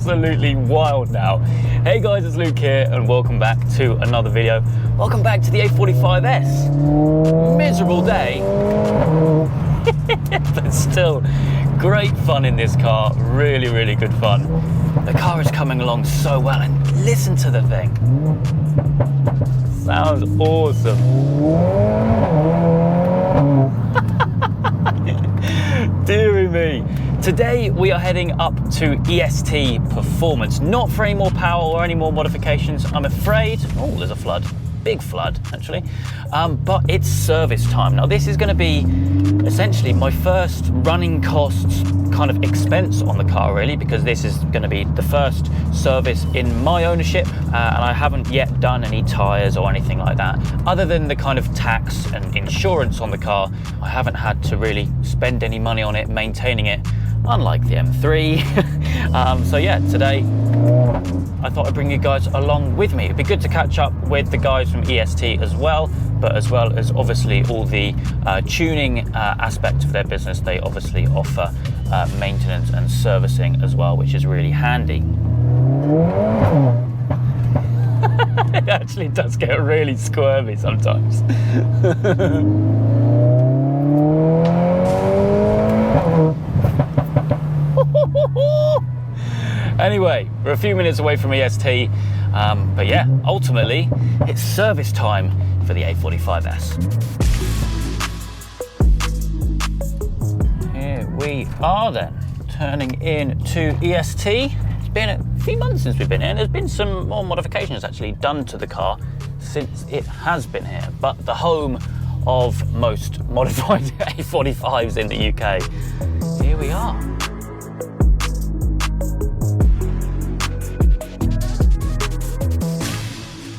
absolutely wild now. Hey guys, it's Luke here and welcome back to another video. Welcome back to the A45S. Miserable day, but still great fun in this car. Really, really good fun. The car is coming along so well, and listen to the thing. Sounds awesome. Deary me. Today we are heading up to EST Performance, not for any more power or any more modifications, I'm afraid. Oh, there's a flood. Big flood, actually. But it's service time. Now, this is going to be essentially my first running costs kind of expense on the car, really, because this is going to be the first service in my ownership, and I haven't yet done any tyres or anything like that. Other than the kind of tax and insurance on the car, I haven't had to really spend any money on it, maintaining it, unlike the M3. So yeah, today I thought I'd bring you guys along with me. It'd be good to catch up with the guys from EST as well, but as well as obviously all the tuning aspect of their business. They obviously offer maintenance and servicing as well, which is really handy. It actually does get really squirmy sometimes. Anyway, we're a few minutes away from EST, but yeah, ultimately, it's service time for the A45S. Here we are then, turning in to EST. It's been a few months since we've been here, and there's been some more modifications actually done to the car since it has been here, but the home of most modified A45s in the UK. Here we are.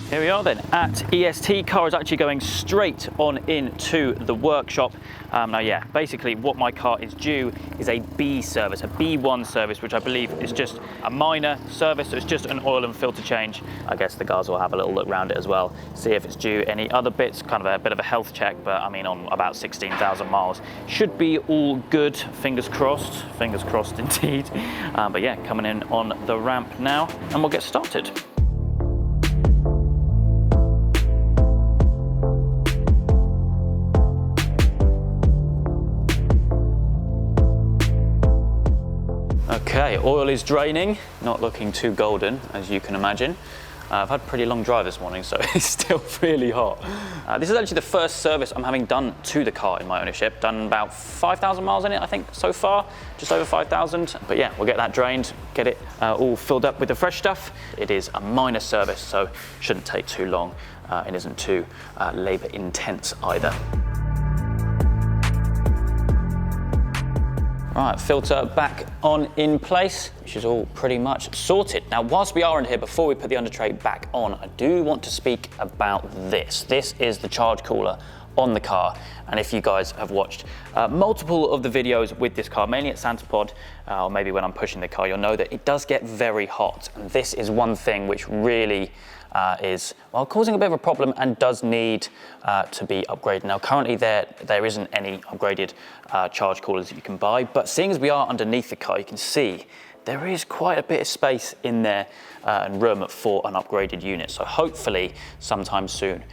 Here we are then at EST. Car is actually going straight on into the workshop. Now yeah, basically what my car is due is a B service, a B1 service, which I believe is just a minor service, so it's just an oil and filter change. I guess the guys will have a little look around it as well, see if it's due any other bits, kind of a bit of a health check, but I mean on about 16,000 miles. Should be all good, fingers crossed indeed. But yeah, coming in on the ramp now and we'll get started. Okay, oil is draining, not looking too golden, as you can imagine. I've had a pretty long drive this morning, so it's still really hot. This is actually the first service I'm having done to the car in my ownership. Done about 5,000 miles in it, I think, so far, just over 5,000. But yeah, we'll get that drained, get it all filled up with the fresh stuff. It is a minor service, so shouldn't take too long. It isn't too labor intense either. Right, filter back on in place, which is all pretty much sorted. Now, whilst we are in here, before we put the under tray back on, I do want to speak about this. This is the charge cooler on the car. And if you guys have watched multiple of the videos with this car, mainly at SantaPod, or maybe when I'm pushing the car, you'll know that it does get very hot. And this is one thing which really is, well, causing a bit of a problem and does need to be upgraded. Now, currently there isn't any upgraded charge coolers that you can buy, but seeing as we are underneath the car, you can see there is quite a bit of space in there and room for an upgraded unit. So hopefully sometime soon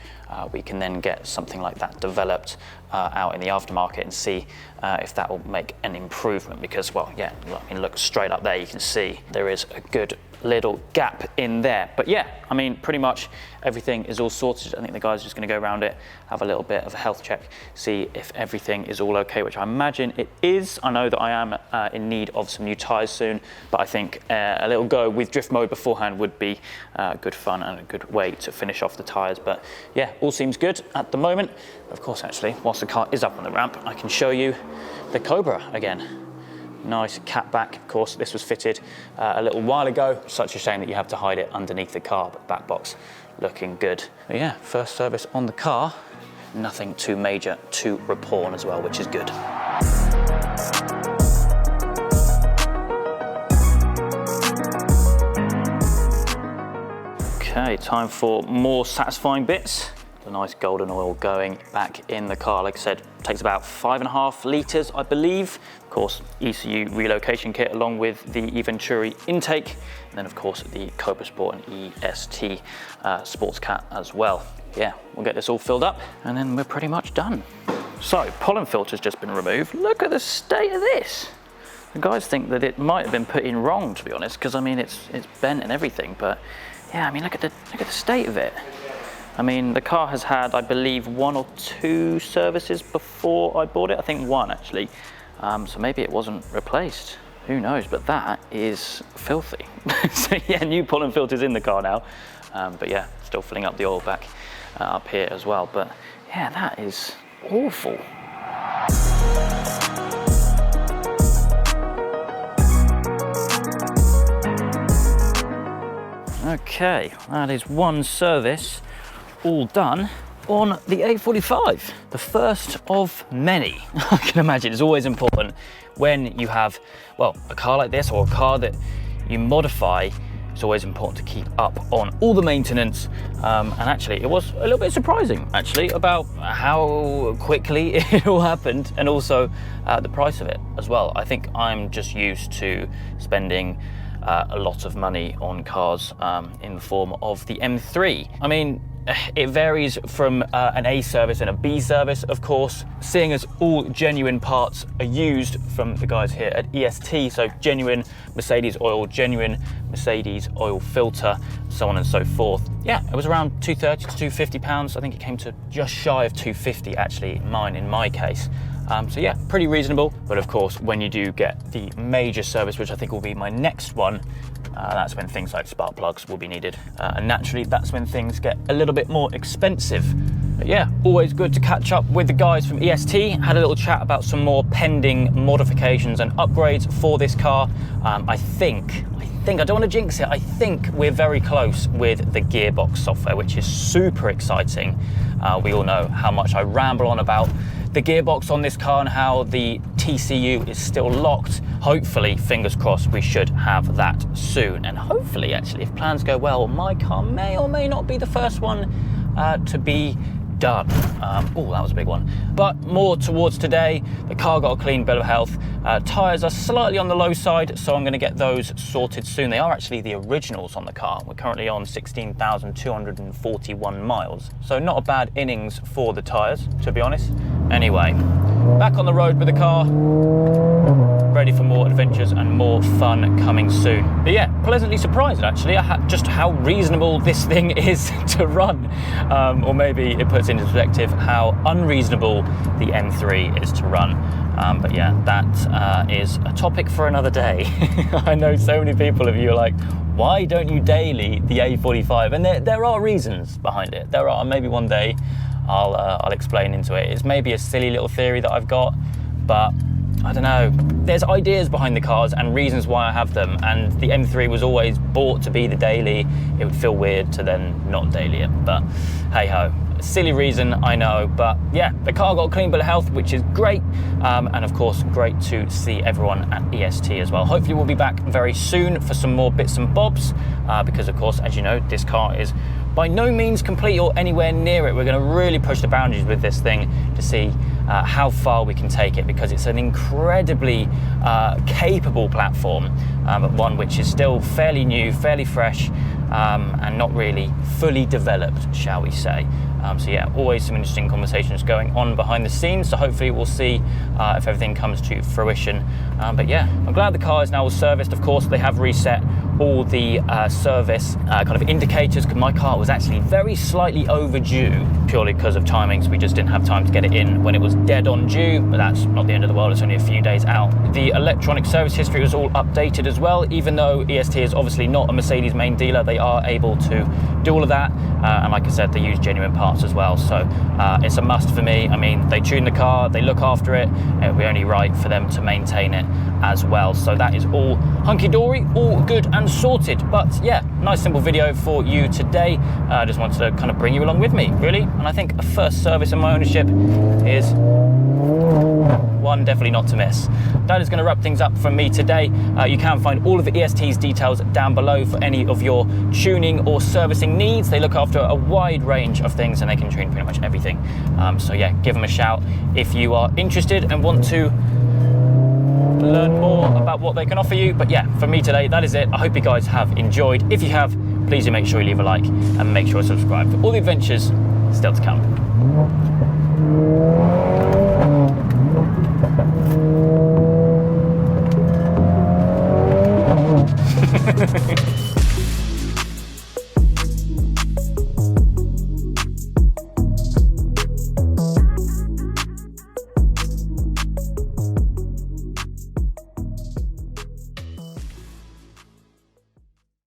we can then get something like that developed out in the aftermarket and see if that will make an improvement, because, well, yeah, I mean, look straight up there, you can see there is a good little gap in there. But yeah, I mean, pretty much everything is all sorted. I think the guys are just going to go around it, have a little bit of a health check, see if everything is all okay, which I imagine it is. I know that I am in need of some new tyres soon, but I think a little go with drift mode beforehand would be good fun and a good way to finish off the tyres. But yeah, all seems good at the moment. Of course, actually, whilst the car is up on the ramp, I can show you the Cobra again. Nice cat back. Of course, this was fitted a little while ago. Such a shame that you have to hide it underneath the car, but back box looking good. But yeah, first service on the car. Nothing too major to report on as well, which is good. Okay, time for more satisfying bits. the nice golden oil going back in the car. Like I said, takes about 5.5 litres, I believe. Of course, ECU relocation kit along with the eVenturi intake, and then of course the Cobra Sport and EST Sports Cat as well. Yeah, we'll get this all filled up and then we're pretty much done. So, pollen filter's just been removed. Look at the state of this. The guys think that it might have been put in wrong, to be honest, because I mean it's bent and everything, but yeah, I mean look at the state of it. I mean, the car has had, I believe, 1 or 2 services before I bought it. I think 1 actually. So maybe it wasn't replaced. Who knows? But that is filthy. So yeah, new pollen filters in the car now. But yeah, still filling up the oil back up here as well. But yeah, that is awful. Okay, that is 1 service all done on the A45, the first of many. I can imagine it's always important when you have, well, a car like this or a car that you modify. It's always important to keep up on all the maintenance, and actually it was a little bit surprising actually about how quickly it all happened, and also the price of it as well. I think I'm just used to spending a lot of money on cars in the form of the M3. I mean, it varies from an A service and a B service, of course, seeing as all genuine parts are used from the guys here at EST, so genuine Mercedes oil, genuine Mercedes oil filter, so on and so forth. Yeah, it was around £230 to £250. I think it came to just shy of £250 actually, in my case. So yeah, pretty reasonable. But of course, when you do get the major service, which I think will be my next one, that's when things like spark plugs will be needed. And naturally, that's when things get a little bit more expensive. But yeah, always good to catch up with the guys from EST. Had a little chat about some more pending modifications and upgrades for this car. I think, I don't want to jinx it, I think we're very close with the gearbox software, which is super exciting. We all know how much I ramble on about the gearbox on this car and how the TCU is still locked. Hopefully, fingers crossed, we should have that soon. And hopefully, actually, if plans go well, my car may or may not be the first one to be done. Oh, that was a big one. But more towards today, the car got a clean bill of health. Tyres are slightly on the low side, so I'm going to get those sorted soon. They are actually the originals on the car. We're currently on 16,241 miles, so not a bad innings for the tyres, to be honest. Anyway, back on the road with the car, ready for more adventures and more fun coming soon. But yeah, pleasantly surprised actually at just how reasonable this thing is to run. Or maybe it puts into perspective how unreasonable the M3 is to run. But yeah, that is a topic for another day. I know so many people of you are like, why don't you daily the A45? And there are reasons behind it. There are, maybe one day I'll explain into it. It's maybe a silly little theory that I've got, but I don't know. There's ideas behind the cars and reasons why I have them, and the M3 was always bought to be the daily. It would feel weird to then not daily it, but hey ho. Silly reason, I know, but yeah, the car got a clean bill of health, which is great, and of course great to see everyone at EST as well. Hopefully we'll be back very soon for some more bits and bobs, because of course, as you know, this car is by no means complete or anywhere near it. We're going to really push the boundaries with this thing to see how far we can take it, because it's an incredibly capable platform, but one which is still fairly new, fairly fresh, and not really fully developed, shall we say. So yeah, always some interesting conversations going on behind the scenes, so hopefully we'll see if everything comes to fruition. But yeah, I'm glad the car is now all serviced. Of course, they have reset all the service kind of indicators, because my car was actually very slightly overdue, purely because of timings. We just didn't have time to get it in when it was dead on due, but that's not the end of the world, it's only a few days out. The electronic service history was all updated as well. Even though EST is obviously not a Mercedes main dealer, they are able to do all of that, and like I said, they use genuine parts as well, so it's a must for me. I mean, they tune the car, they look after it, it would be only right for them to maintain it as well. So that is all hunky-dory, all good and sorted. But yeah, nice simple video for you today. I just wanted to kind of bring you along with me, really, and I think a first service in my ownership is One definitely not to miss. That is going to wrap things up from me today. You can find all of the EST's details down below for any of your tuning or servicing needs. They look after a wide range of things and they can tune pretty much everything. So yeah, give them a shout if you are interested and want to learn more about what they can offer you. But yeah, for me today, that is it. I hope you guys have enjoyed. If you have, please do make sure you leave a like and make sure to subscribe for all the adventures still to come.